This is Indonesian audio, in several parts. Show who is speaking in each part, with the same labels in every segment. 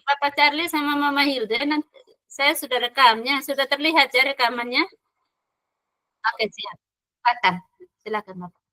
Speaker 1: Papa Charlie sama Mama Hilda nanti saya sudah rekamnya, sudah terlihat ya rekamannya? Oke, siap. Silakan, silakan Bapak.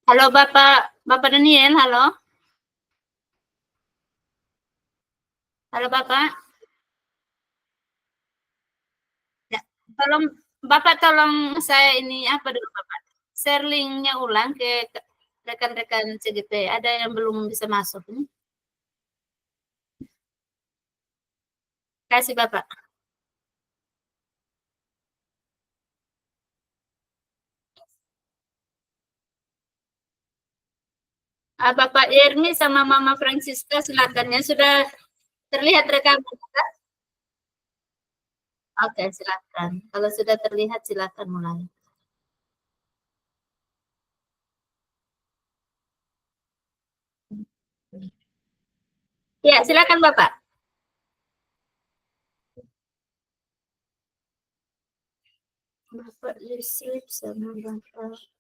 Speaker 1: Halo Bapak, Bapak Daniel, halo. Halo Bapak. Ya, tolong Bapak tolong saya ini apa dulu Bapak? Share link-nya ulang ke rekan-rekan CGP. Ada yang belum bisa masuk ini. Kasih Bapak. Bapak Yermi sama Mama Francisca silakan ya. Sudah terlihat rekaman. Oke, silakan. Kalau sudah terlihat silakan mulai. Ya, silakan Bapak. Bapak Yusuf sama Bapak.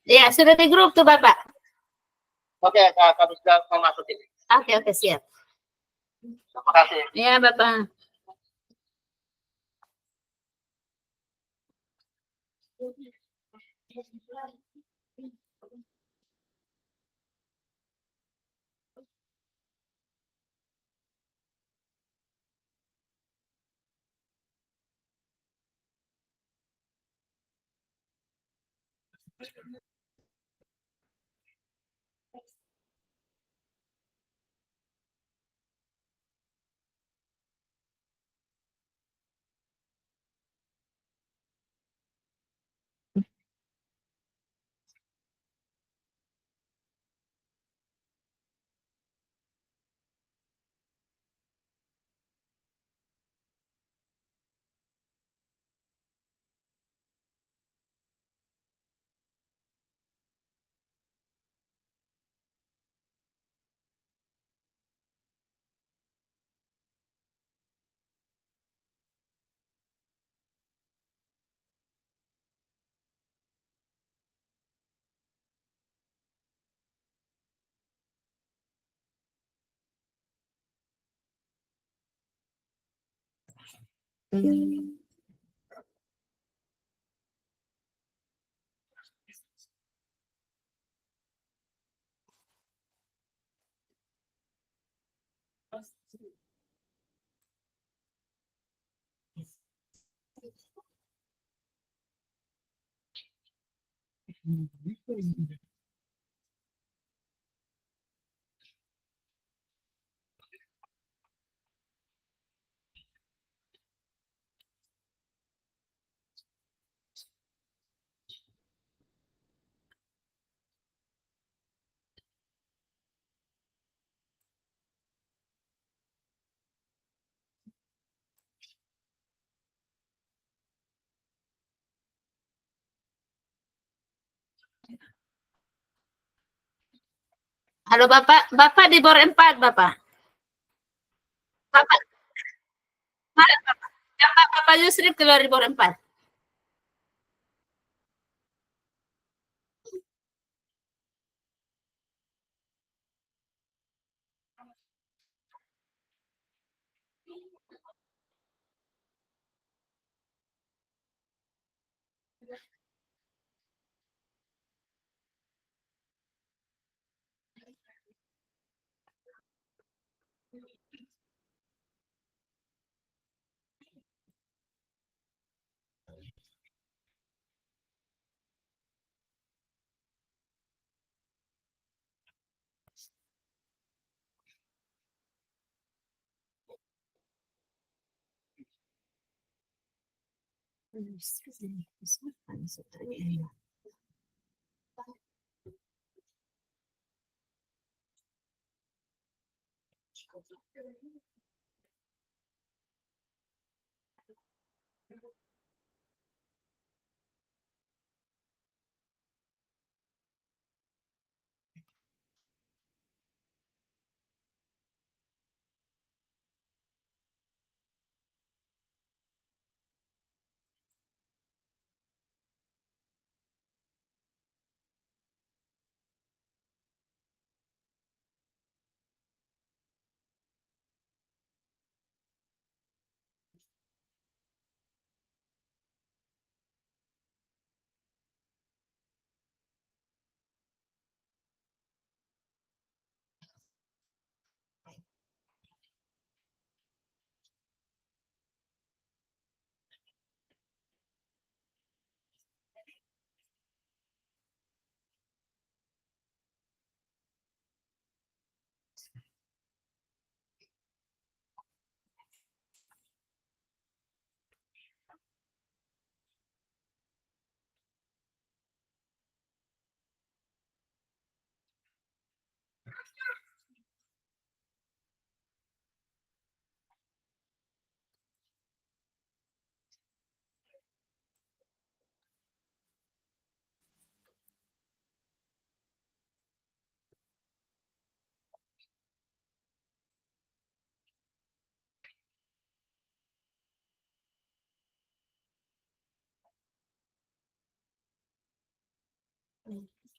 Speaker 1: Ya, sudah di grup tuh Bapak.
Speaker 2: Oke, kami sudah masuk ini.
Speaker 1: Oke, siap.
Speaker 2: Terima kasih.
Speaker 1: Ya, Bapak. Halo Bapak, Bapak di bor 4, Bapak. Bapak, mana Bapak? Bapak Yusri keluar di bor 4.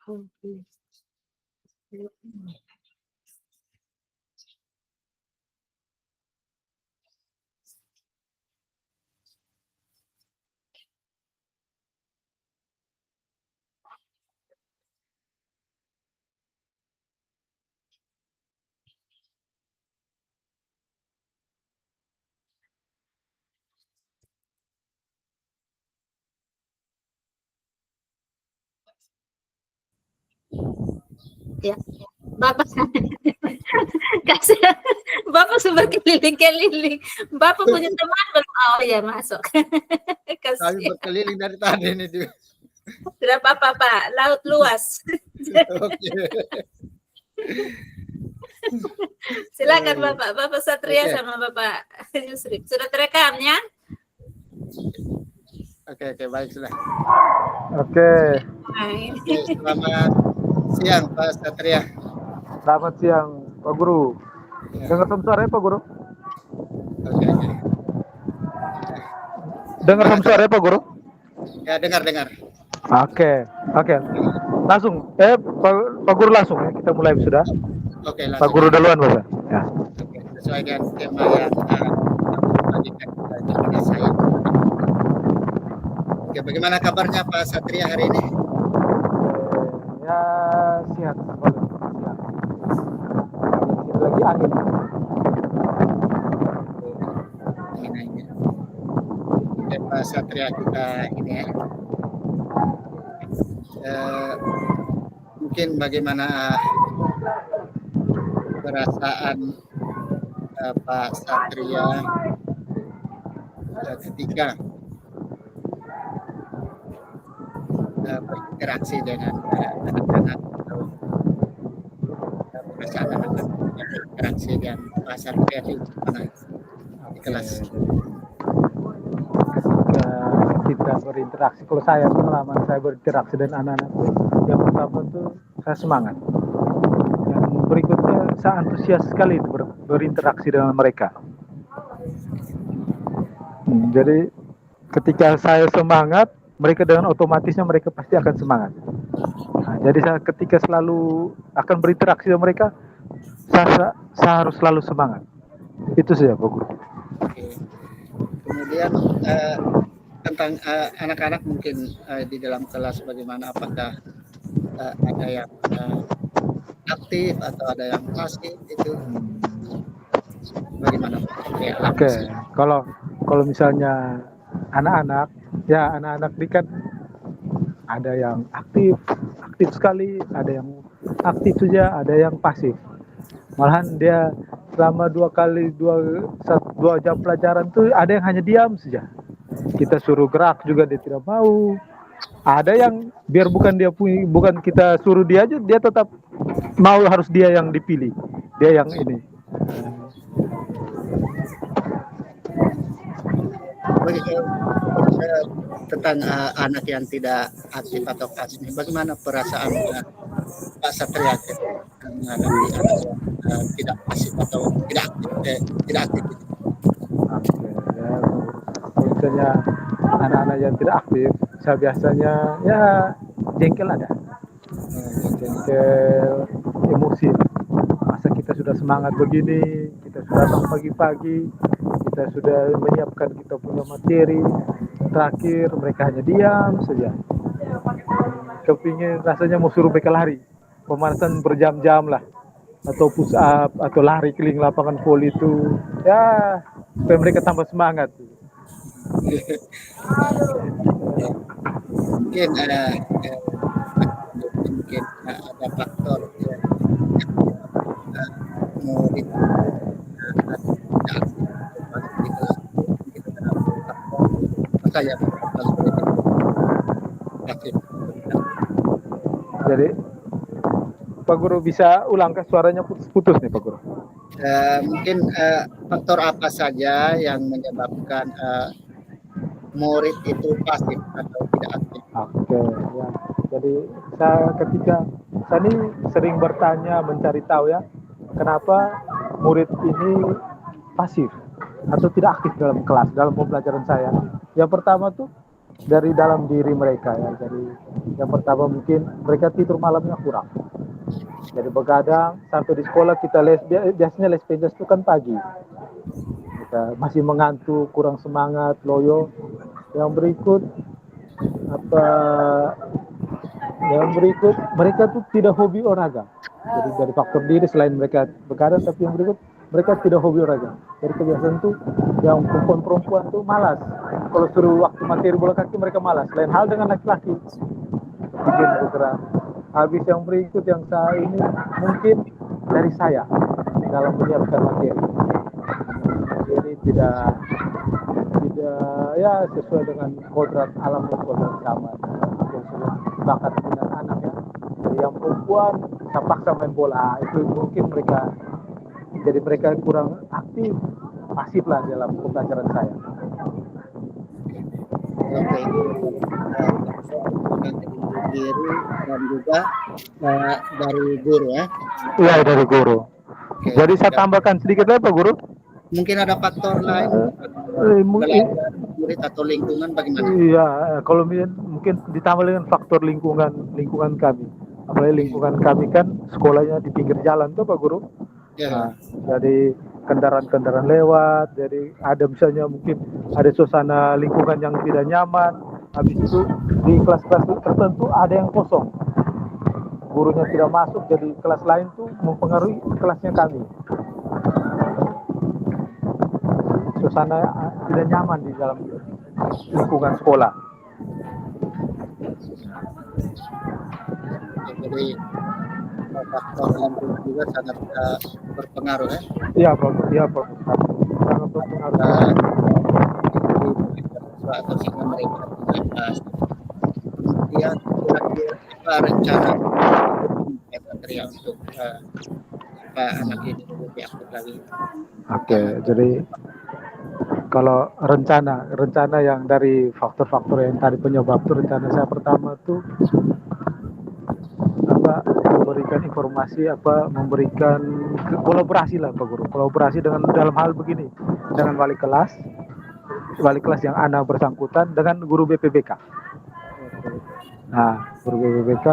Speaker 1: Oke. Ya, Bapak kasih Bapak sudah keliling-keliling. Bapak punya teman belum? Oh ya, masuk.
Speaker 3: Kami
Speaker 1: Kasihan.
Speaker 3: berkeliling dari tadi nih.
Speaker 1: Tidak apa-apa, Pak. Laut luas.
Speaker 3: Oke.
Speaker 1: Silakan Bapak. Bapak Satria
Speaker 3: Oke.
Speaker 1: sama Bapak Yusri. Sudah terekam ya?
Speaker 3: Oke, baik sudah.
Speaker 4: Oke,
Speaker 1: Nah, ini.
Speaker 3: Oke, selamat siang Pak Satria.
Speaker 4: selamat siang Pak Guru.
Speaker 3: Ya.
Speaker 4: Dengar suara Pak Guru?
Speaker 3: Oke.
Speaker 4: Dengar suara Pak Guru?
Speaker 3: Ya, dengar.
Speaker 4: Oke. Langsung, Pak Guru langsung ya. Kita mulai sudah.
Speaker 3: Oke,
Speaker 4: Pak Guru duluan Bapak. Ya.
Speaker 3: Oke, sesuai dengan tema yang bagikan kepada saya. Oke, bagaimana kabarnya Pak Satria hari ini?
Speaker 4: Ya sihat. Sihat. Lagi angin.
Speaker 3: Oke, Pak Satria kita ini ya. Mungkin bagaimana perasaan Pak Satria ketika berinteraksi dengan anak-anak atau perasaan anak-anak berinteraksi dengan Pak Satria di mana di kelas?
Speaker 4: Ketika kita berinteraksi, kalau saya pengalaman saya berinteraksi dengan anak-anak, yang pertama tuh saya semangat. Yang berikutnya saya antusias sekali berinteraksi dengan mereka. Jadi ketika saya semangat, mereka dengan otomatisnya mereka pasti akan semangat. Nah, jadi saya ketika selalu akan berinteraksi dengan mereka, saya harus selalu semangat. Itu saja Pak Guru.
Speaker 3: Oke. Kemudian tentang anak-anak mungkin di dalam kelas bagaimana, apakah ada yang aktif atau ada yang pasif, itu bagaimana?
Speaker 4: Oke, kalau misalnya anak-anak ini kan ada yang aktif sekali, ada yang aktif saja, ada yang pasif. Malahan dia selama 2 jam pelajaran tuh ada yang hanya diam saja. Kita suruh gerak juga dia tidak mau. Ada yang biar bukan kita suruh dia aja, dia tetap mau, harus dia yang dipilih, dia yang ini.
Speaker 3: Tentang anak yang tidak aktif atau pasif, bagaimana perasaan Pak Satria menghadapi anak yang tidak pasif atau tidak aktif?
Speaker 4: Oke, ya, kalau misalnya anak-anak yang tidak aktif, saya biasanya ya jengkel ada. Jengkel, emosi. Masa kita sudah semangat begini, kita sudah datang pagi-pagi, kita sudah menyiapkan kita punya materi, terakhir mereka hanya diam saja. Kepingin rasanya mau suruh mereka lari, pemanasan berjam-jam lah, atau push up atau lari keliling lapangan voli itu, ya supaya mereka tambah semangat.
Speaker 3: Mungkin ada faktor yang murid saya
Speaker 4: Jadi Pak Guru bisa ulang ke suaranya putus-putus nih Pak Guru.
Speaker 3: Mungkin faktor apa saja yang menyebabkan murid itu pasif atau tidak aktif?
Speaker 4: Oke, ya. Jadi ketika saya ini sering bertanya, mencari tahu ya, kenapa murid ini pasif atau tidak aktif dalam kelas, dalam pembelajaran saya. Yang pertama tuh dari dalam diri mereka ya. Jadi yang pertama mungkin mereka tidur malamnya kurang. Jadi begadang sampai di sekolah kita biasanya les penjas itu kan pagi. Kita masih mengantuk, kurang semangat, loyo. Yang berikut apa? Yang berikut mereka tuh tidak hobi olahraga. Jadi dari faktor diri selain mereka begadang, tapi yang berikut mereka tidak hobi olahraga. Jadi kebiasaan tuh yang perempuan tuh malas. Kalau suruh waktu materi bola kaki mereka malas. Lain hal dengan laki-laki. Bikin bergerak. Habis yang berikut yang saya ini mungkin dari saya dalam menyiapkan materi. Jadi tidak ya sesuai dengan kodrat alam dan kodrat zaman. Bakat minat anak ya. Jadi yang perempuan saya paksa main bola itu mungkin mereka kurang aktif, pasif lah dalam pembelajaran saya.
Speaker 3: Oke, guru dan juga dari guru ya.
Speaker 4: Iya dari guru.
Speaker 3: Oke.
Speaker 4: Jadi saya tambahkan sedikit lagi Pak Guru.
Speaker 3: Mungkin ada faktor lain,
Speaker 4: Mungkin
Speaker 3: murid atau lingkungan bagaimana?
Speaker 4: iya, kalau mungkin ditambah dengan faktor lingkungan kami. Apalagi lingkungan kami kan sekolahnya di pinggir jalan tuh Pak Guru.
Speaker 3: Ya.
Speaker 4: Nah, jadi kendaraan-kendaraan lewat, jadi ada misalnya mungkin ada suasana lingkungan yang tidak nyaman. Habis itu di kelas-kelas tertentu ada yang kosong. Gurunya tidak masuk, jadi kelas lain tuh mempengaruhi kelasnya kami. Suasana tidak nyaman di dalam lingkungan sekolah.
Speaker 3: Jadi faktor lingkungan juga sangat berpengaruh ya.
Speaker 4: Iya Pak, sangat berpengaruh.
Speaker 3: Atau sehingga mereka bebas. Kemudian kira-kira rencana Satria untuk anak ini lebih aktif lagi.
Speaker 4: Oke, jadi kalau rencana yang dari faktor-faktor yang tadi penyebab itu, rencana saya pertama tuh memberikan informasi, memberikan kolaborasi lah Pak Guru, kolaborasi dengan dalam hal begini, dengan wali kelas yang anak bersangkutan dengan guru BPBK. Nah, guru BPBK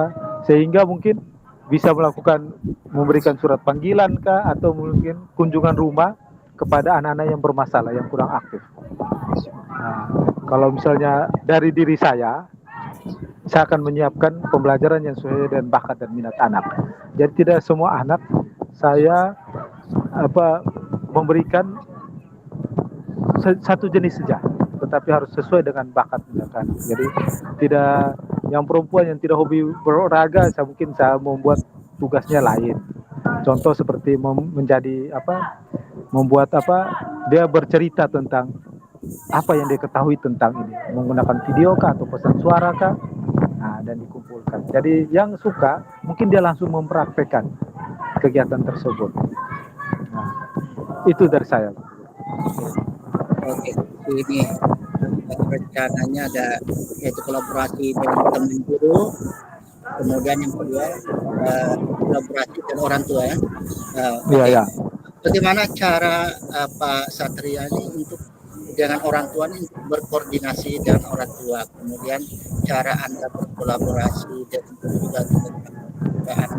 Speaker 4: sehingga mungkin bisa memberikan surat panggilan kah atau mungkin kunjungan rumah kepada anak-anak yang bermasalah, yang kurang aktif. Nah, kalau misalnya dari diri saya akan menyiapkan pembelajaran yang sesuai dengan bakat dan minat anak. Jadi tidak semua anak saya memberikan satu jenis saja, tetapi harus sesuai dengan bakat minat anak. Jadi tidak yang perempuan yang tidak hobi berolahraga, saya membuat tugasnya lain. Contoh seperti membuat dia bercerita tentang apa yang dia ketahui tentang ini, menggunakan video kah atau pesan suara kah, dan dikumpulkan. Jadi yang suka mungkin dia langsung mempraktekkan kegiatan tersebut. Nah, itu dari saya.
Speaker 3: Oke, ini rencananya ada yaitu kolaborasi dengan teman guru, kemudian yang kedua kolaborasi dengan orang tua ya.
Speaker 4: Iya.
Speaker 3: Bagaimana cara Pak Satria ini untuk dengan orang tua ini berkoordinasi dengan orang tua, kemudian cara Anda berkolaborasi dan juga dengan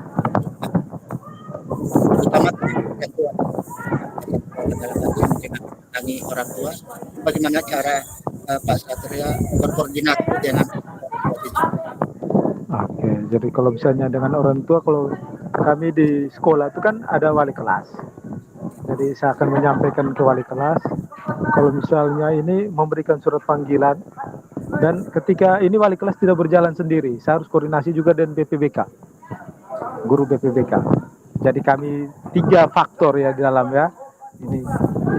Speaker 3: terutama dengan orang tua, bagaimana cara Pak Satria berkoordinasi dengan
Speaker 4: Oke, jadi kalau misalnya dengan orang tua, kalau kami di sekolah itu kan ada wali kelas. Jadi saya akan menyampaikan ke wali kelas kalau misalnya ini memberikan surat panggilan, dan ketika ini wali kelas tidak berjalan sendiri, saya harus koordinasi juga dengan BPBK, guru BPBK. Jadi kami 3 faktor ya di dalam ya.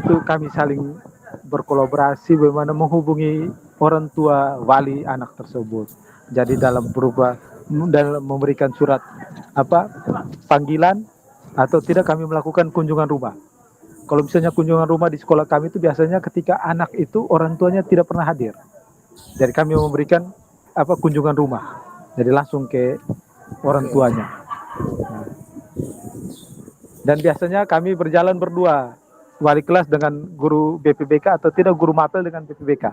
Speaker 4: Itu kami saling berkolaborasi bagaimana menghubungi orang tua wali anak tersebut. Jadi dalam memberikan surat panggilan atau tidak kami melakukan kunjungan rumah. Kalau misalnya kunjungan rumah di sekolah kami itu biasanya ketika anak itu orang tuanya tidak pernah hadir. Jadi kami memberikan kunjungan rumah. Jadi langsung ke orang tuanya. Nah. Dan biasanya kami berjalan berdua, wali kelas dengan guru BPBK atau tidak guru mapel dengan BPBK.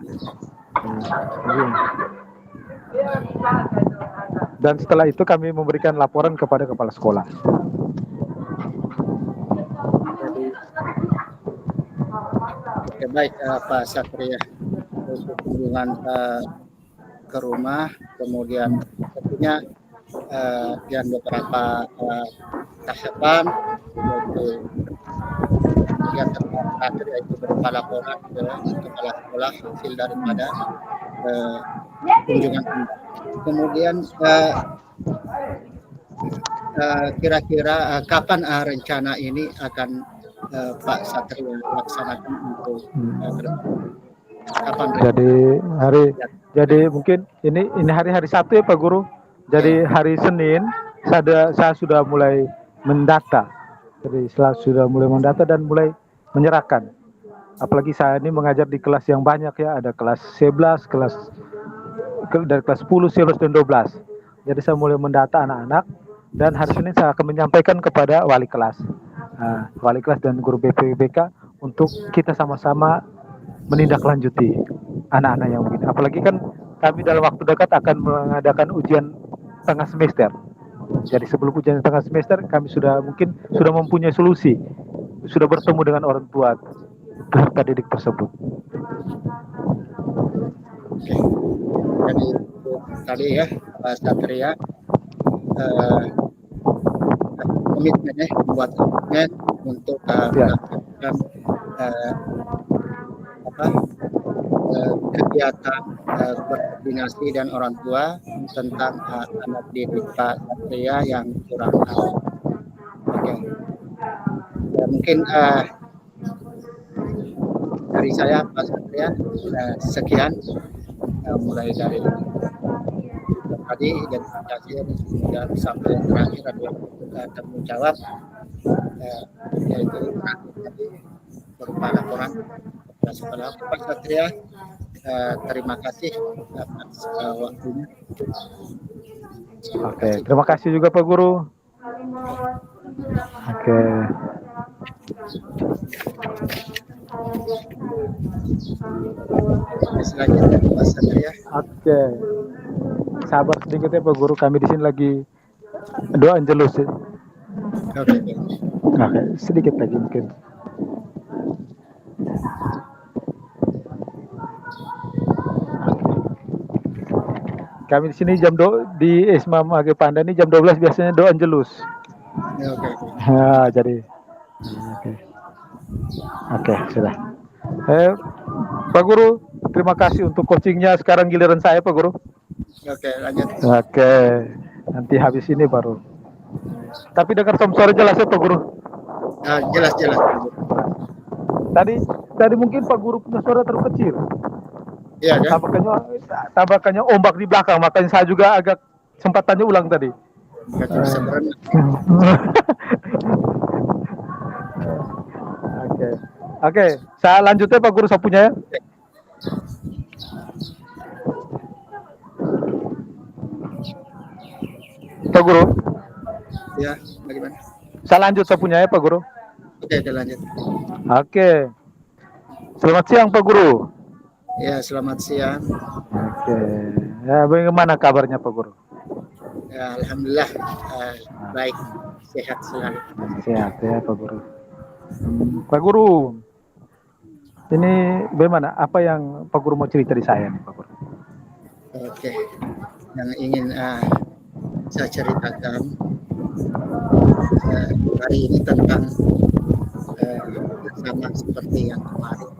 Speaker 4: Dan setelah itu kami memberikan laporan kepada kepala sekolah.
Speaker 3: Oke, baik Pak Satria, untuk kunjungan ke rumah, kemudian tentunya dan beberapa tahapan, yaitu yang terakhir yaitu berupa laporan ke kepala sekolah hasil daripada kunjungan Anda. Kemudian kira-kira kapan rencana ini akan Pak Satria laksanakan untuk kapan?
Speaker 4: Jadi mungkin ini hari Sabtu ya Pak Guru. Jadi hari Senin saya sudah mulai mendata. Jadi sudah mulai mendata dan mulai menyerahkan. Apalagi saya ini mengajar di kelas yang banyak ya, ada kelas 11, dari kelas 10, 11 dan 12. Jadi saya mulai mendata anak-anak dan hari Senin saya akan menyampaikan kepada wali kelas dan guru BPBK untuk kita sama-sama menindaklanjuti anak-anak yang begini. Apalagi kan kami dalam waktu dekat akan mengadakan ujian tengah semester. Jadi sebelum ujian tengah semester kami sudah mempunyai solusi, sudah bertemu dengan orang tua peserta didik tersebut.
Speaker 3: Oke. Jadi tadi ya Pak Satria komitmennya membuat komitmen untuk melakukan kegiatan koordinasi dan orang tua tentang anak didik Pak Satria yang kurang tahu. Oke. Mungkin dari saya Pak Satria sekian, mulai dari tadi identifikasi dan sampai terakhir adalah tanggung jawab, yaitu tadi berupa laporan kepada Pak Satria. Terima kasih atas waktunya.
Speaker 4: Oke, terima kasih juga Pak Guru. Oke.
Speaker 3: Selanjutnya Pak Satria.
Speaker 4: Oke. Sabar sedikit ya Pak Guru, kami di sini lagi doa Angelus ya.
Speaker 3: Oke.
Speaker 4: Oke, sedikit lagi mungkin. Kami di sini di Isma Mage Panda ini jam 12 biasanya doa Angelus.
Speaker 3: Oke.
Speaker 4: Jadi Oke, sudah. Pak Guru, terima kasih untuk coachingnya. Sekarang giliran saya Pak Guru.
Speaker 3: Oke, lanjut.
Speaker 4: Oke, nanti habis ini baru. Tapi dengar suara jelas ya Pak Guru?
Speaker 3: Jelas.
Speaker 4: Tadi mungkin Pak Guru punya suara terkecil.
Speaker 3: Iya kan?
Speaker 4: Tabakannya ombak di belakang, makanya saya juga agak sempat tanya ulang tadi. Oke, saya lanjutnya Pak Guru, saya punya ya. Pak Guru.
Speaker 3: Ya, bagaimana?
Speaker 4: Saya lanjut, saya punya ya Pak Guru.
Speaker 3: Oke, lanjut.
Speaker 4: Oke. Selamat siang Pak Guru.
Speaker 3: Ya, selamat siang.
Speaker 4: Oke. Ya, bagaimana kabarnya Pak Guru?
Speaker 3: Ya, alhamdulillah baik, sehat selalu.
Speaker 4: Sehat ya Pak Guru. Pak Guru, ini bagaimana? Apa yang Pak Guru mau cerita di saya nih Pak Guru?
Speaker 3: Oke, yang ingin saya ceritakan hari ini tentang sama seperti yang kemarin,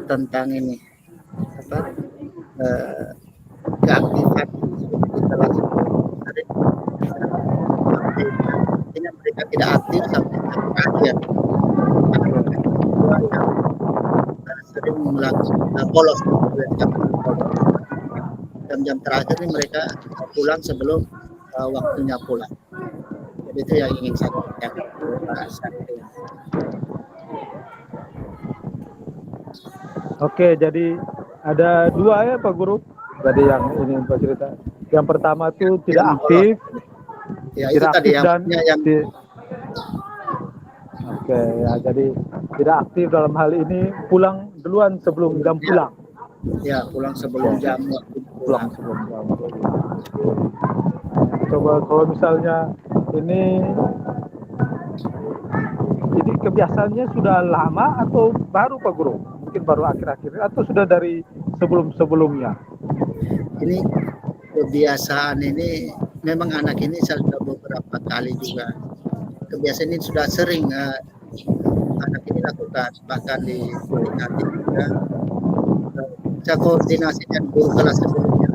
Speaker 3: tentang ini keaktifan di kelas artinya mereka tidak aktif sampai terakhir. Sering melakukan bolos jam-jam terakhir ini mereka pulang sebelum waktunya pulang. Jadi itu yang ingin saya katakan.
Speaker 4: Oke, jadi ada dua ya Pak Guru. Jadi yang ini Pak cerita. Yang pertama itu tidak aktif.
Speaker 3: Ya, itu tadi yang
Speaker 4: Oke, ya jadi tidak aktif dalam hal ini pulang duluan sebelum jam pulang.
Speaker 3: Ya, pulang sebelum jam waktu
Speaker 4: Pulang
Speaker 3: pulang.
Speaker 4: sebelum jam. Coba kalau misalnya ini kebiasaannya sudah lama atau baru Pak Guru? Mungkin baru akhir-akhir atau sudah dari sebelum-sebelumnya?
Speaker 3: Ini kebiasaan ini memang anak ini sudah beberapa kali juga. Kebiasaan ini sudah sering anak ini lakukan, bahkan di kantin juga. Saya koordinasi dengan guru kelas sebelumnya,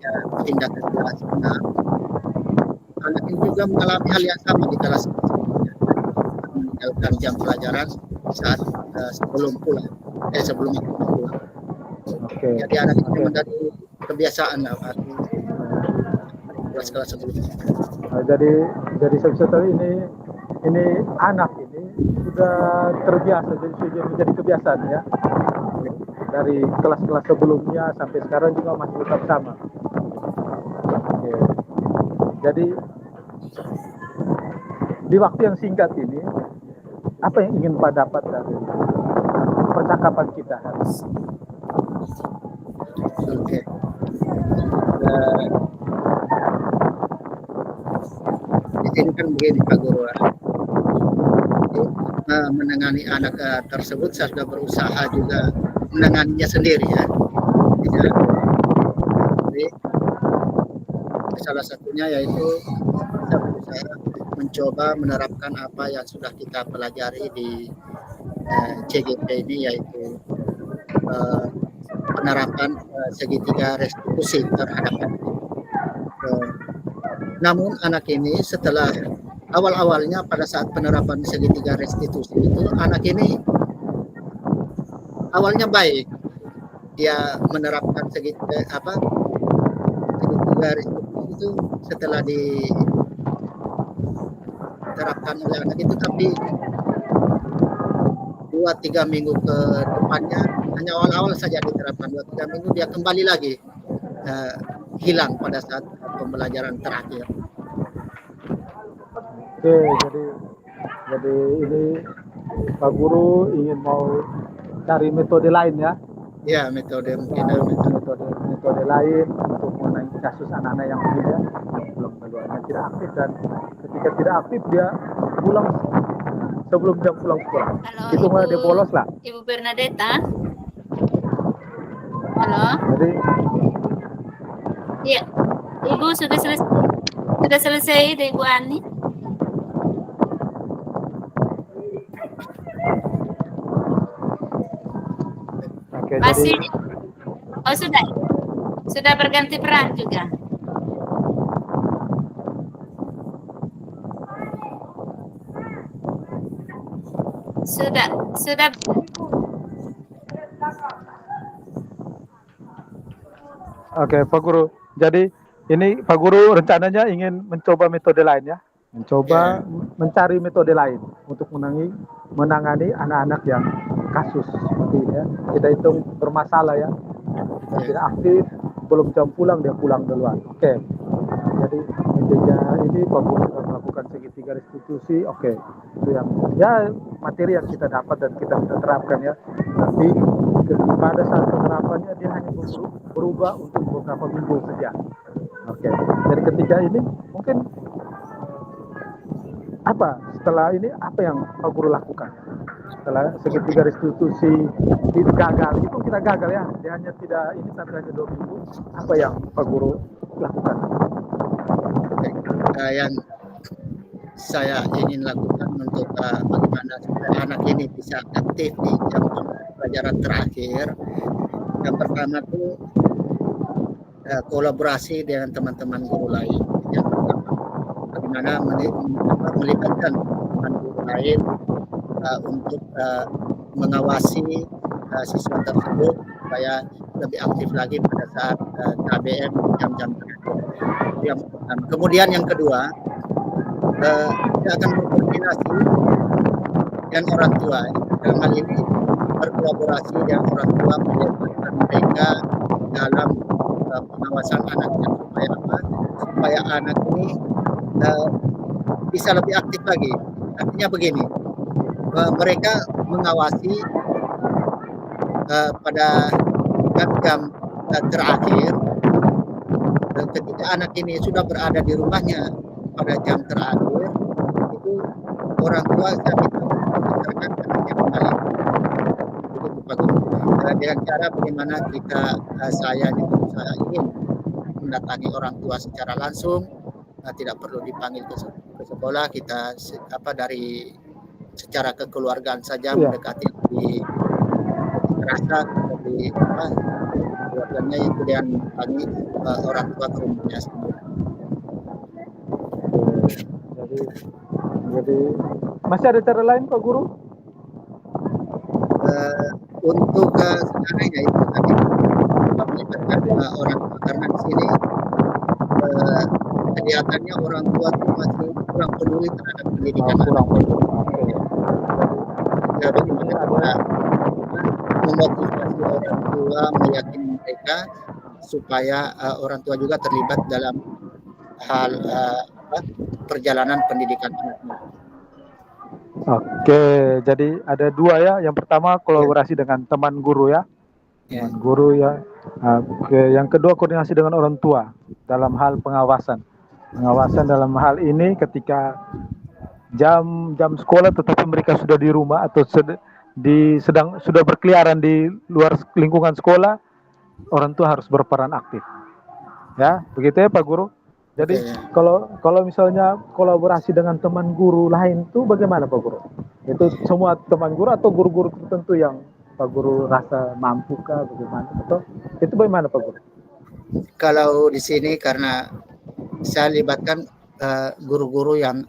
Speaker 3: ya, pindah ke kelas 6. Anak ini juga mengalami hal yang sama di kelas sebelumnya, meninggalkan jam pelajaran saat sebelum pulang, sebelum pulang.
Speaker 4: Oke.
Speaker 3: Jadi anak ini memang dari kebiasaan kelas-kelas sebelumnya.
Speaker 4: Nah, jadi sebenarnya ini anak ini sudah terbiasa, jadi sudah menjadi kebiasaan ya. Dari kelas-kelas sebelumnya sampai sekarang juga masih tetap sama. Oke. Jadi di waktu yang singkat ini, apa yang ingin Pak dapat dari percakapan kita hari ini?
Speaker 3: Oke. Di sini kan begini Pak Guru. Menangani anak tersebut saya sudah berusaha juga menanganinya sendiri ya. Jadi salah satunya yaitu saya berusaha mencoba menerapkan apa yang sudah kita pelajari di CGP ini, yaitu penerapan segitiga restitusi terhadap anak. Namun anak ini setelah awal-awalnya pada saat penerapan segitiga restitusi itu, anak ini awalnya baik, dia menerapkan segitiga restitusi itu setelah diterapkan oleh anak itu, tapi 2-3 minggu ke depannya, hanya awal-awal saja diterapkan, 2-3 minggu dia kembali lagi hilang pada saat pembelajaran terakhir.
Speaker 4: Oke, jadi ini Pak Guru ingin mau cari metode lain ya?
Speaker 3: Ya, metode mungkin
Speaker 4: metode lain untuk menangani kasus anak-anak yang begini ya, yang belum tidak aktif, dan ketika tidak aktif dia pulang sebelum jam pulang sekolah.
Speaker 1: Halo,
Speaker 4: Itu malah dia bolos lah.
Speaker 1: Ibu Bernadetta. Halo.
Speaker 4: Jadi
Speaker 1: Iya. Ibu sudah selesai dari Bu Ani?
Speaker 4: oke,
Speaker 1: Masih.
Speaker 4: jadi
Speaker 1: Oh, sudah. Sudah berganti peran juga. Sudah.
Speaker 4: oke Pak Guru. Jadi ini Pak Guru rencananya ingin mencoba metode lain ya? Mencoba mencari metode lain untuk menangani anak-anak yang kasus seperti ini ya. Kita hitung bermasalah ya. Yang tidak aktif, belum jam pulang dia pulang duluan. Oke. Jadi intinya ini Pak Guru sudah melakukan segitiga restitusi. Oke. Itu yang ya materi yang kita dapat dan kita sudah terapkan ya. Nanti pada saat penerapannya dia hanya berubah untuk beberapa minggu saja. Oke. Jadi ketika ini mungkin setelah ini apa yang Pak Guru lakukan? Setelah segitiga restitusi gagal, itu kita gagal ya, dia hanya tidak ini tapi hanya 2 minggu. Apa yang Pak Guru lakukan?
Speaker 3: Yang saya ingin lakukan untuk bagaimana supaya anak ini bisa aktif di jam pelajaran terakhir. Yang pertama itu kolaborasi dengan teman-teman guru lain. Yang pertama, bagaimana melibatkan teman guru lain untuk mengawasi siswa tersebut supaya lebih aktif lagi pada saat KBM jam-jam terakhir. Yang pertama. Kemudian yang kedua, kita akan berkoordinasi dengan orang tua. Dalam hal ini berkolaborasi dengan orang tua, melibatkan mereka dalam pengawasan anaknya supaya anak ini bisa lebih aktif lagi. Artinya begini, mereka mengawasi pada jam-jam terakhir, ketika anak ini sudah berada di rumahnya pada jam terakhir, itu orang tua saya minta mengantarkan anaknya kembali. Begitu Pak Guru. Dengan cara bagaimana saya ingin mendatangi orang tua secara langsung, tidak perlu dipanggil ke sekolah, kita dari secara kekeluargaan saja mendekati di rasa di keluarganya, yang kemudian panggil orang tua ke rumahnya sendiri.
Speaker 4: Jadi masih ada cara lain Pak Guru?
Speaker 3: Untuk sekarang ya itu tadi melibatkan orang tua, karena di sini kelihatannya orang tua itu masih kurang peduli terhadap pendidikan anak. Ya, bagaimana kita memotivasi orang tua, meyakini mereka supaya orang tua juga terlibat dalam hal perjalanan pendidikan anaknya.
Speaker 4: Oke, jadi ada dua ya. Yang pertama kolaborasi dengan teman guru ya. Teman guru ya. Yang kedua koordinasi dengan orang tua dalam hal pengawasan. Pengawasan dalam hal ini ketika jam sekolah tetapi mereka sudah di rumah atau sudah berkeliaran di luar lingkungan sekolah, orang tua harus berperan aktif. Ya, begitu ya Pak Guru. Jadi kalau misalnya kolaborasi dengan teman guru lain itu bagaimana Pak Guru? Itu semua teman guru atau guru-guru tertentu yang Pak Guru rasa mampu kah bagaimana? Atau itu bagaimana Pak Guru?
Speaker 3: Kalau di sini karena saya libatkan guru-guru yang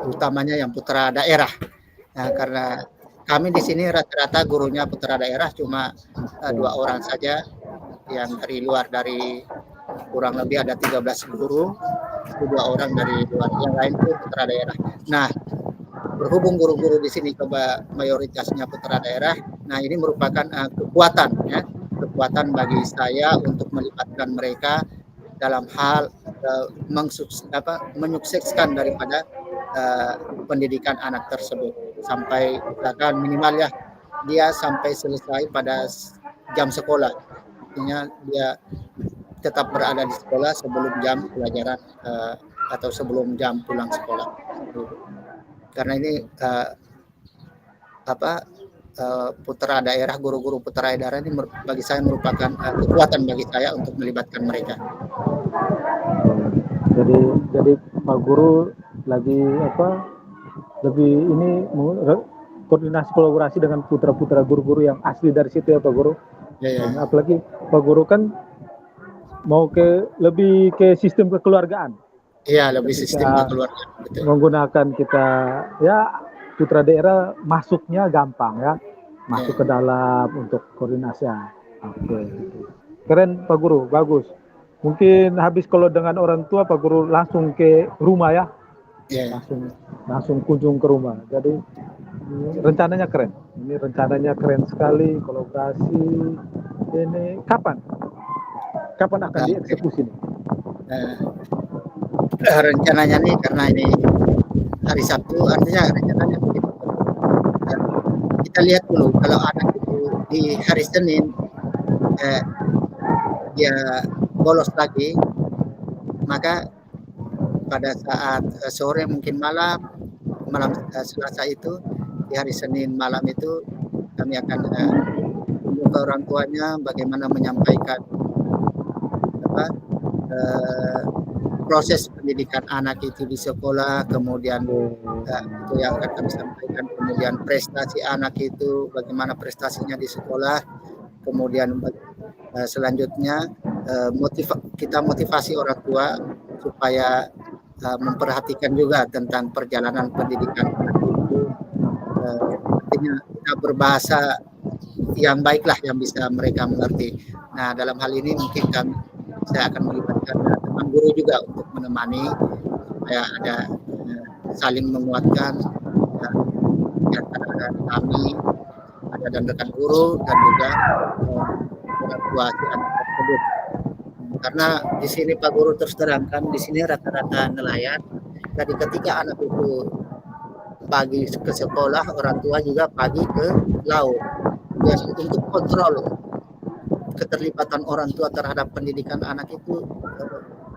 Speaker 3: utamanya yang putra daerah. Nah, karena kami di sini rata-rata gurunya putra daerah cuma 2 orang saja, yang dari luar, dari kurang lebih ada 13 guru, 2 orang dari luar, yang lain itu putra daerah. Nah, berhubung guru-guru di sini coba mayoritasnya putra daerah, nah ini merupakan kekuatan bagi saya untuk melibatkan mereka dalam hal menyukseskan daripada pendidikan anak tersebut sampai misalkan minimal ya dia sampai selesai pada jam sekolah, artinya dia tetap berada di sekolah sebelum jam pelajaran atau sebelum jam pulang sekolah. Karena ini putra daerah, guru-guru putra daerah ini bagi saya merupakan kekuatan bagi saya untuk melibatkan mereka.
Speaker 4: Jadi Pak Guru lebih ini koordinasi kolaborasi dengan putra-putra guru-guru yang asli dari situ ya Pak Guru. Ya. Apalagi Pak Guru kan mau lebih ke sistem kekeluargaan.
Speaker 3: Iya, lebih sistem kekeluargaan. Betul.
Speaker 4: Menggunakan kita ya putra daerah masuknya gampang ya, masuk ke dalam untuk koordinasi. Oke. Keren Pak Guru, bagus. Mungkin habis kalau dengan orang tua Pak Guru langsung ke rumah ya. Langsung kunjung ke rumah. Jadi rencananya keren. Ini rencananya keren sekali, kolaborasi. Ini kapan akan dieksekusi nih?
Speaker 3: Rencananya nih karena ini hari Sabtu, artinya rencananya begitu. Kita lihat dulu kalau anak itu di hari Senin dia bolos lagi, maka pada saat sore mungkin malam Selasa itu, di hari Senin malam itu kami akan kunjung ke orang tuanya bagaimana menyampaikan proses pendidikan anak itu di sekolah, kemudian itu yang akan kami sampaikan, kemudian prestasi anak itu bagaimana prestasinya di sekolah, kemudian selanjutnya kita motivasi orang tua supaya memperhatikan juga tentang perjalanan pendidikan anak itu, artinya kita berbahasa yang baiklah yang bisa mereka mengerti. Nah, dalam hal ini mungkin saya akan melibatkan teman guru juga untuk menemani supaya ada saling menguatkan antara kami, ada dan rekan guru dan juga orang tua si anak tersebut. Karena di sini Pak Guru terus terangkan, di sini rata-rata nelayan. Jadi ketika anak itu pagi ke sekolah, orang tua juga pagi ke laut. Ya, untuk kontrol keterlibatan orang tua terhadap pendidikan anak itu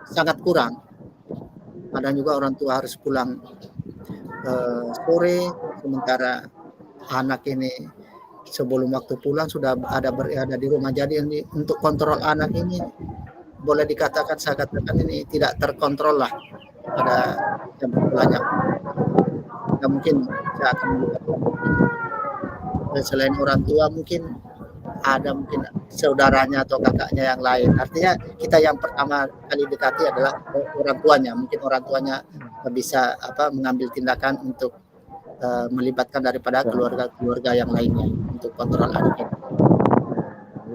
Speaker 3: sangat kurang. Kadang juga orang tua harus pulang sore, sementara anak ini sebelum waktu pulang sudah berada di rumah. Jadi ini untuk kontrol anak ini boleh dikatakan, saya katakan ini tidak terkontrol lah pada jam pulangnya. Ya, mungkin saya akan melihat mungkin selain orang tua mungkin ada mungkin saudaranya atau kakaknya yang lain. Artinya kita yang pertama kali dekati adalah orang tuanya. Mungkin orang tuanya bisa mengambil tindakan untuk melibatkan daripada keluarga-keluarga yang lainnya untuk kontrol anak ini.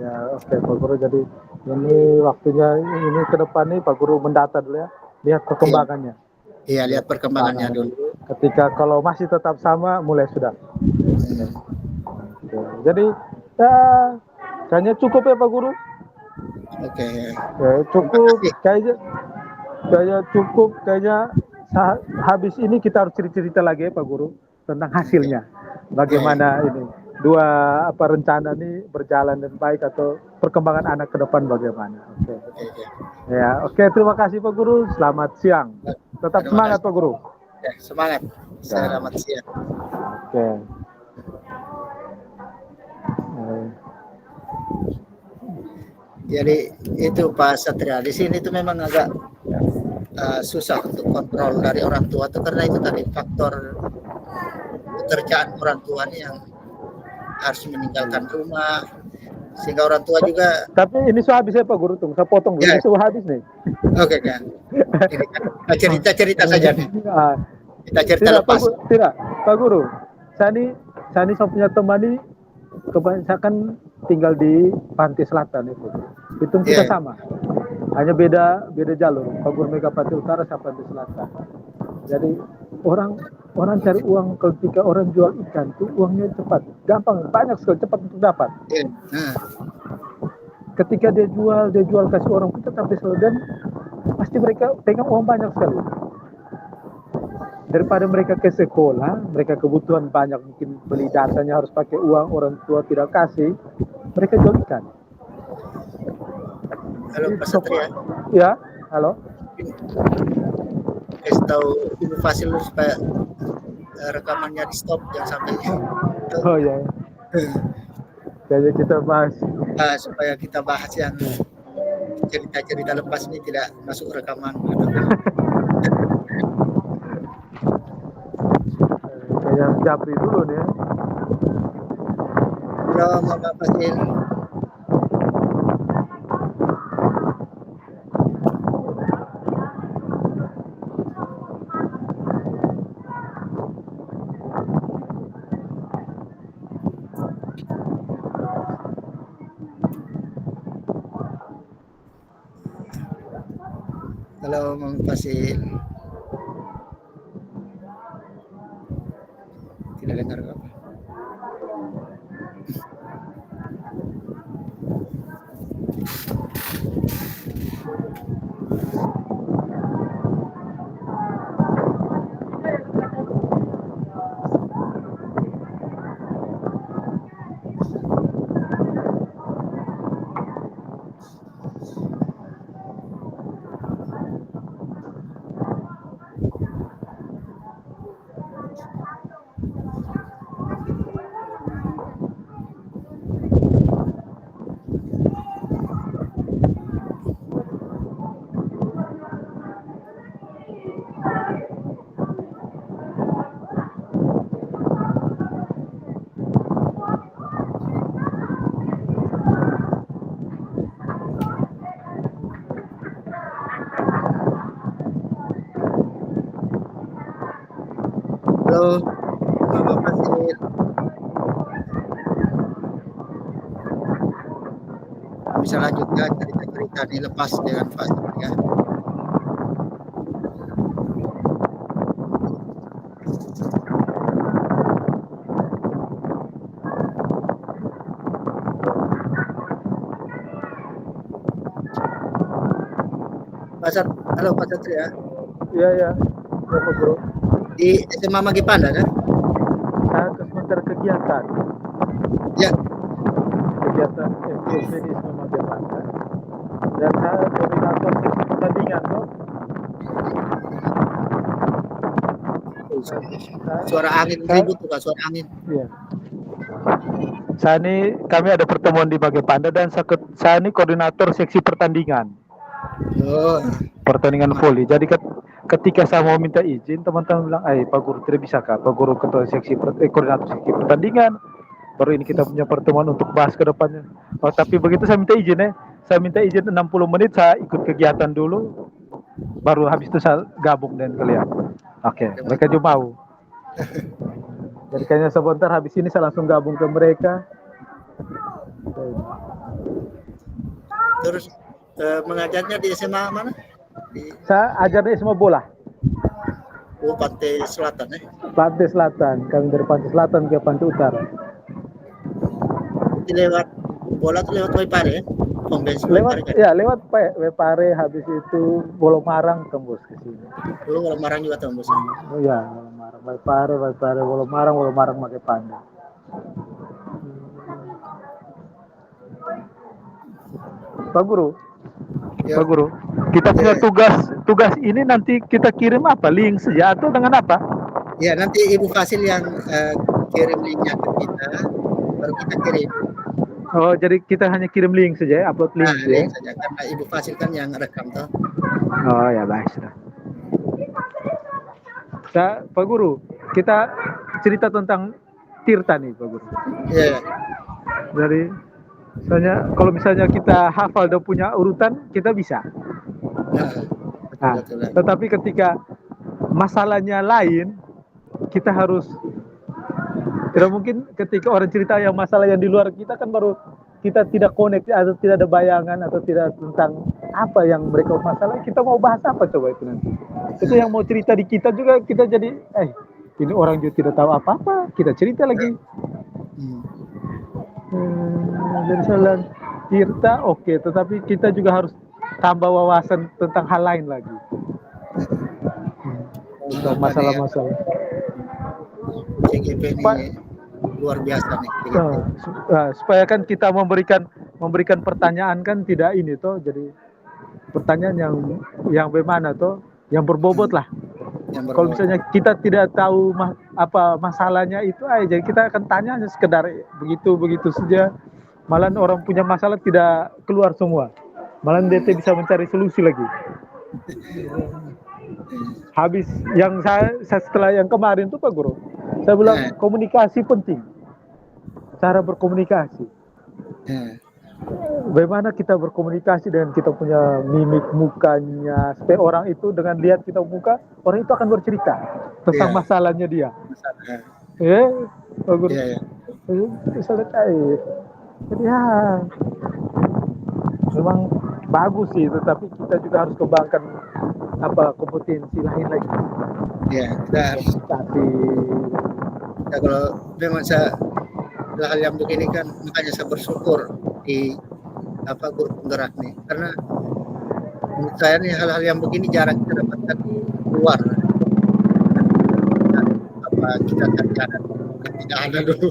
Speaker 4: Ya, oke Pak Guru. Jadi ini waktunya ini ke depan nih Pak Guru mendata dulu ya, lihat perkembangannya.
Speaker 3: Iya, lihat perkembangannya dulu.
Speaker 4: Ketika kalau masih tetap sama, mulai sudah. Oke. Jadi ya kayaknya cukup ya Pak Guru.
Speaker 3: Oke.
Speaker 4: Ya, cukup. Kayaknya cukup. Kayaknya habis ini kita harus cerita lagi ya Pak Guru tentang hasilnya. Bagaimana ini dua rencana ini berjalan dengan baik atau perkembangan anak ke depan bagaimana. Oke. Ya, oke, terima kasih Pak Guru. Selamat siang. Tetap semangat Pak Guru.
Speaker 3: Ya, semangat. Selamat siang.
Speaker 4: Oke.
Speaker 3: Jadi itu Pak Satria, di sini itu memang agak susah untuk kontrol dari orang tua itu, karena itu tadi faktor pekerjaan orang tua ini yang harus meninggalkan rumah, sehingga orang tua juga. Tapi
Speaker 4: ini sudah habis ya Pak Guru, saya potong dulu. Ini sudah habis nih.
Speaker 3: Oke kan. Ini kan cerita saja nih. Kita cerita
Speaker 4: tidak,
Speaker 3: lepas.
Speaker 4: Pak Guru. Saya punya teman ini kebanyakan tinggal di pantai selatan itu. Itu kita sama. Hanya beda jalur. Pak Guru Megapati Utara sama pantai selatan. Jadi orang cari uang ketika orang jual ikan itu uangnya cepat, gampang, banyak sekali, cepat untuk dapat. Ketika dia jual kasih orang pun tetap diseluruh, dan pasti mereka pegang uang banyak sekali. Daripada mereka ke sekolah, mereka kebutuhan banyak, mungkin beli dasarnya harus pakai uang, orang tua tidak kasih, mereka jual ikan.
Speaker 3: Halo Pak Satria.
Speaker 4: Ya, halo.
Speaker 3: Kasih tahu inovasi lu supaya rekamannya di stop, jangan sampai.
Speaker 4: Oh ya. Jadi kita bahas.
Speaker 3: Supaya kita bahas yang cerita-cerita lepas ini tidak masuk rekaman.
Speaker 4: Kayak Japri dulu nih.
Speaker 3: Halo Mama Fasil. Halo Mama Fasil. Tidak dengar apa? Halo, Mama Fasil. Bisa lanjutkan cerita-cerita dilepas dengan Pak Satria. Halo Pak Satria.
Speaker 4: Iya. Ya Pak Guru.
Speaker 3: Di SMA Magipanda kan?
Speaker 4: Saya sementara kegiatan.
Speaker 3: Ya.
Speaker 4: kegiatan FGP di Wisma Panda dan saya koordinator seksi pertandingan tuh.
Speaker 3: Suara angin ribut tuh, Kak, suara angin.
Speaker 4: Iya. Saya ini kami ada pertemuan di Panda dan saya ini koordinator seksi pertandingan.
Speaker 3: Oh,
Speaker 4: Pertandingan voli. Jadi ketika saya mau minta izin, teman-teman bilang, Pak Guru tidak bisa Kak, Pak Guru ketua koordinator seksi pertandingan. Baru ini kita punya pertemuan untuk bahas ke depannya. Oh, tapi begitu saya minta izin saya minta izin 60 menit, saya ikut kegiatan dulu, baru habis itu saya gabung dengan kalian. Oke, mereka juga mau. Jadi kayaknya sebentar habis ini saya langsung gabung ke mereka.
Speaker 3: terus mengajarnya di SMA mana?
Speaker 4: Saya ajar di SMA bola.
Speaker 3: Pantai Selatan
Speaker 4: Pantai Selatan, kami dari Pantai Selatan ke Pantai Utara.
Speaker 3: Lewat bola tuh lewat Waipare ya? Home base
Speaker 4: Lewat
Speaker 3: Waipare, kan?
Speaker 4: ya, lewat Wepare, habis itu Bolomarang tembus ke sini.
Speaker 3: Dulu Marang juga tembus.
Speaker 4: Oh ya, Bolomarang, Wepare, Bolomarang pakai Panda. Pak Guru,
Speaker 3: Ya.
Speaker 4: Pak Guru, kita punya tugas ini nanti kita kirim apa? Link saja atau dengan apa?
Speaker 3: Ya, nanti Ibu Fasil yang kirim linknya ke kita, baru kita kirim.
Speaker 4: Oh, jadi kita hanya kirim link saja ya, upload link.
Speaker 3: Nah, link saja, karena Ibu Fasil kan yang rekam toh.
Speaker 4: Oh ya, baik sudah. Pak Guru, kita cerita tentang Tirta nih, Pak Guru.
Speaker 3: Iya.
Speaker 4: Dari soalnya kalau misalnya kita hafal dan punya urutan, kita bisa. Nah, tetapi ketika masalahnya lain, kita harus tidak mungkin ketika orang cerita yang masalah yang di luar kita kan baru kita tidak connect atau tidak ada bayangan atau tidak tentang apa yang mereka masalah, kita mau bahas apa coba itu nanti. Itu yang mau cerita di kita juga kita jadi ini orang juga tidak tahu apa-apa, kita cerita lagi. Dari jalan Tirta oke, tetapi kita juga harus tambah wawasan tentang hal lain lagi. Tentang masalah-masalah.
Speaker 3: CGP ini luar biasa nih.
Speaker 4: Supaya kan kita memberikan pertanyaan kan tidak ini toh, jadi pertanyaan yang bagaimana toh, yang berbobot lah. Kalau misalnya kita tidak tahu apa masalahnya itu, jadi kita akan tanya hanya sekedar begitu saja. Malah orang punya masalah tidak keluar semua. Malah dia bisa mencari solusi lagi. Habis yang saya setelah yang kemarin tuh Pak Guru, saya bilang komunikasi penting. Cara berkomunikasi. Bagaimana kita berkomunikasi dengan kita punya mimik mukanya, supaya orang itu dengan lihat kita muka, orang itu akan bercerita tentang masalahnya dia. Pak Guru. Bisa lihat jadi memang bagus sih, tetapi kita juga harus kembangkan kompetensi lain lagi.
Speaker 3: Ya, kita harus. Tapi kalau memang hal yang begini kan, makanya saya bersyukur di grup penggerak nih, karena menurut saya nih hal-hal yang begini jarang kita dapatkan di luar. Kita kerjakan tidak ada dulu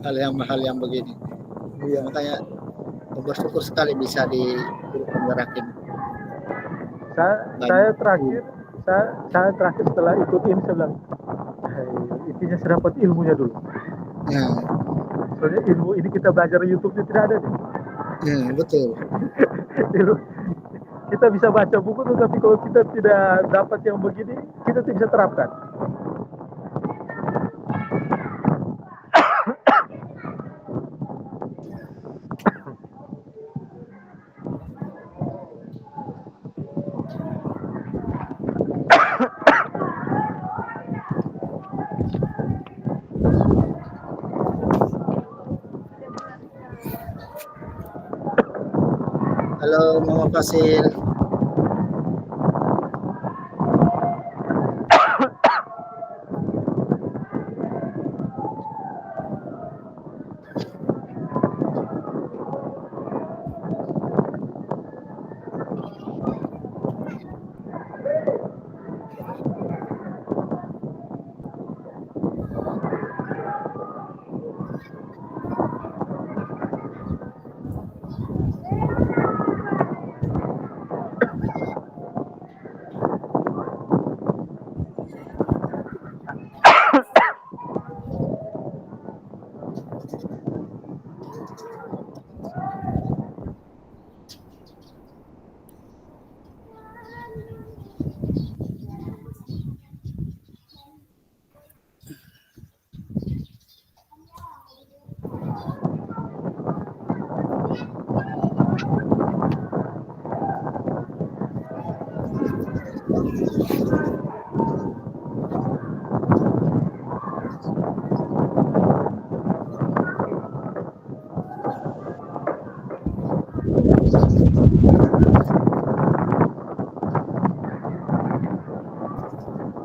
Speaker 3: hal yang begini. Makanya bersyukur sekali bisa di grup penggerak ini.
Speaker 4: Saya terakhir setelah ikut ini saya bilang intinya saya dapat ilmunya dulu. Soalnya ilmu ini kita belajar di YouTube-nya tidak ada nih.
Speaker 3: Betul.
Speaker 4: Kita bisa baca buku tuh, tapi kalau kita tidak dapat yang begini, kita tidak bisa terapkan.
Speaker 3: Halo Mama Fasil.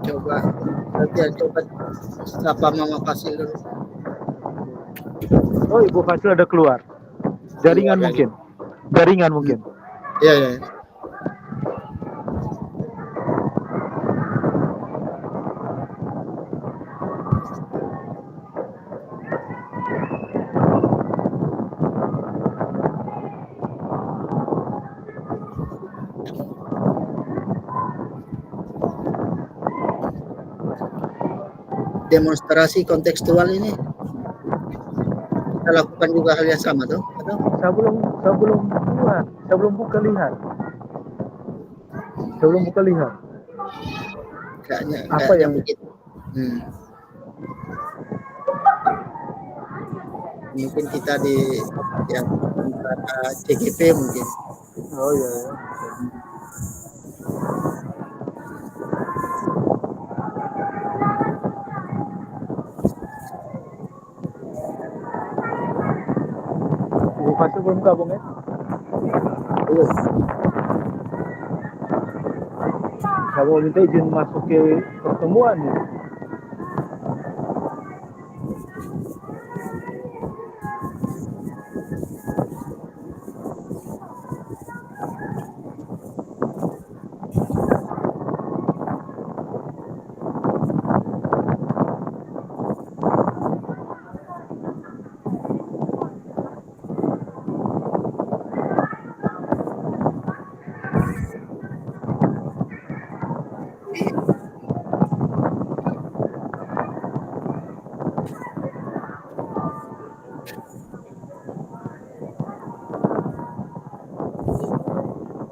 Speaker 3: Coba nanti coba sapa Mama Fasil dulu.
Speaker 4: Oh, Ibu Fasil ada keluar. Jaringan
Speaker 3: Keluar
Speaker 4: mungkin. Jaringan mungkin.
Speaker 3: Iya, iya. Demonstrasi kontekstual ini kita lakukan juga hal yang sama tuh, atau
Speaker 4: Sebelum buka lihat.
Speaker 3: kayaknya
Speaker 4: Apa yang
Speaker 3: begitu. Mungkin kita di yang CGP mungkin.
Speaker 4: Oh iya. Ibu Fasil belum gabung ya? Kamu minta izin masuk ke pertemuan ya?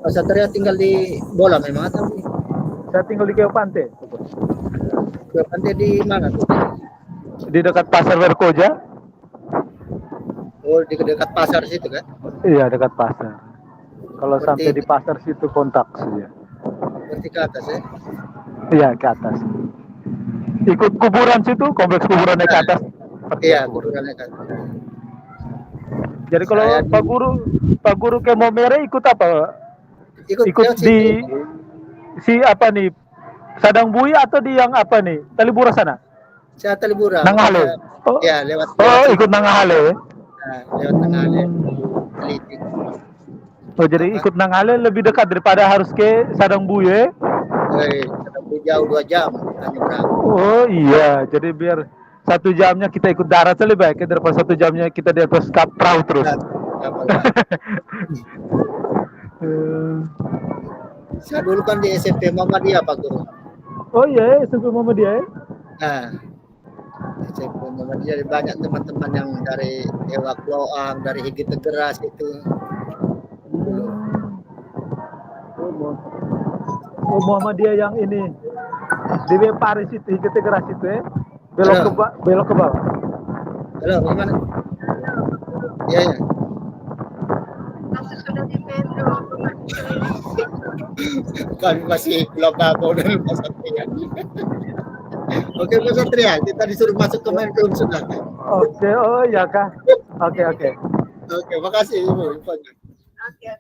Speaker 3: Pak Satria tinggal di Bola memang atau
Speaker 4: Saya tinggal di Keopante.
Speaker 3: ke pantai di mana tuh?
Speaker 4: Di dekat Pasar Berkoja.
Speaker 3: Oh, di dekat pasar situ kan?
Speaker 4: Iya, dekat pasar. Kalau
Speaker 3: Berarti-
Speaker 4: sampai di pasar situ kontak saja.
Speaker 3: Berarti ke atas ya?
Speaker 4: Iya, ke atas. Ikut kuburan situ, kompleks kuburan ke atas.
Speaker 3: Iya, kuburannya kan.
Speaker 4: Jadi kalau
Speaker 3: Saya di-
Speaker 4: Pak Guru ke Momere ikut apa? Ikut
Speaker 3: lewat
Speaker 4: di
Speaker 3: situ.
Speaker 4: si apa nih? Sadang Bui atau di yang apa nih? Talibura sana?
Speaker 3: Saya Talibura.
Speaker 4: Nangahale. Oh,
Speaker 3: Ya, lewat
Speaker 4: oh
Speaker 3: situ.
Speaker 4: ikut Nangahale.
Speaker 3: Nah, lewat Nangahale. Teliti.
Speaker 4: Oh, jadi ikut Nangahale lebih dekat daripada harus ke Sadang Bui ya?
Speaker 3: Sampai jauh 2 jam kita nyebrang.
Speaker 4: Oh iya, jadi biar 1 jamnya kita ikut darat lebih baik ya, daripada 1 jamnya kita di atas perahu terus.
Speaker 3: Kapal. Saya dulu kan di SMP Muhammadiyah Pak Guru.
Speaker 4: Oh iya, SMP Muhammadiyah ya?
Speaker 3: Nah, SMP Muhammadiyah banyak teman-teman yang dari Ewak Loang, dari Higi Tegeras itu.
Speaker 4: Oh, Muhammadiyah yang ini di Paris itu, Higi Tegeras itu ya? Belok ke bawah.
Speaker 3: Halo, bagaimana? Iya, ya. Kami masih belum tahu dari Pak Satria. Oke, Pak Satria, kita disuruh masuk ke main room sudah.
Speaker 4: Oke, oh iya kah? Oke.
Speaker 3: Oke, makasih Ibu infonya.
Speaker 1: Oke.